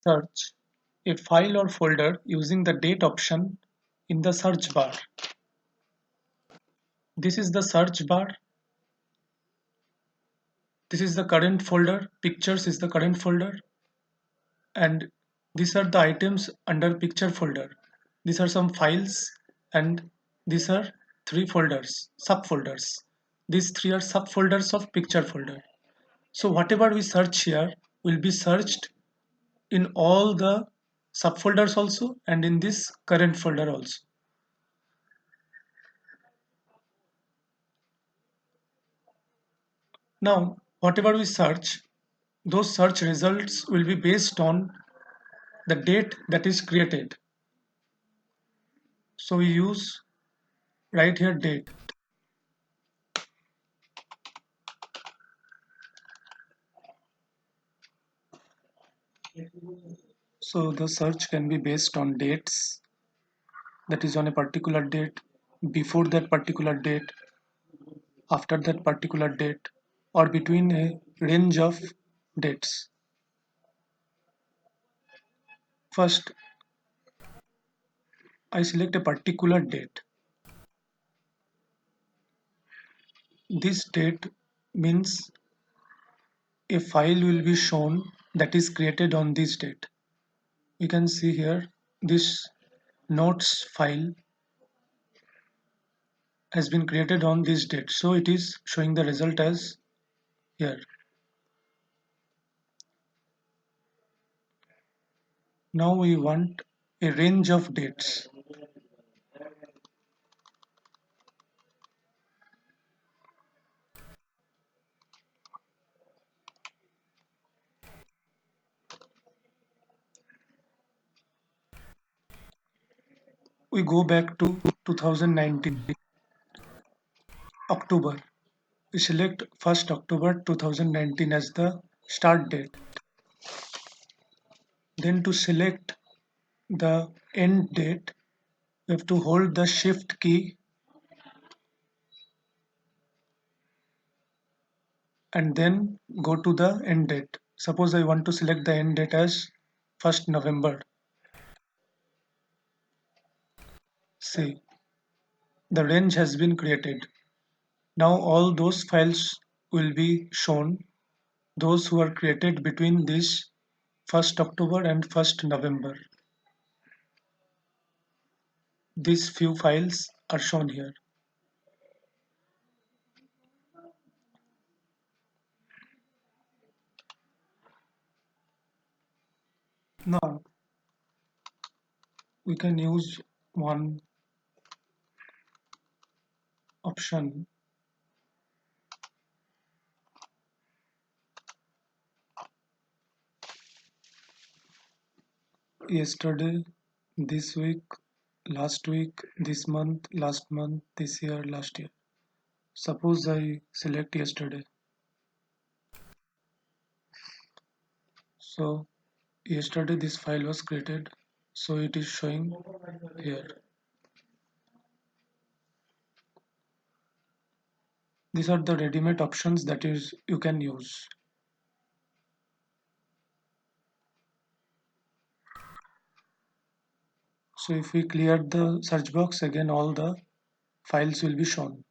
Search a file or folder using the date option in the search bar. This is the search bar. This is the current folder. Pictures is the current folder. And these are the items under picture folder. These are some files, and these are three folders, subfolders. These three are subfolders of picture folder. So whatever we search here will be searched in all the subfolders also and in this current folder also. Now, whatever we search, those search results will be based on the date that is created. So we use right here date. So the search can be based on dates, that is on a particular date, before that particular date, after that particular date, or between a range of dates. First, I select a particular date. This date means a file will be shown that is created on this date. You can see here this notes file has been created on this date, so it is showing the result as here. Now we want a range of dates. We go back to 2019 October. We select 1st October 2019 as the start date. Then to select the end date, we have to hold the shift key and then go to the end date. Suppose I want to select the end date as 1st November. See, the range has been created. Now all those files will be shown, those who are created between this 1st October and 1st November. These few files are shown here. Now we can use one option. Yesterday, this week, last week, this month, last month, this year, last year. Suppose I select yesterday. So yesterday this file was created, so it is showing here. These are the ready-made options that is you can use. So if we clear the search box, again all the files will be shown.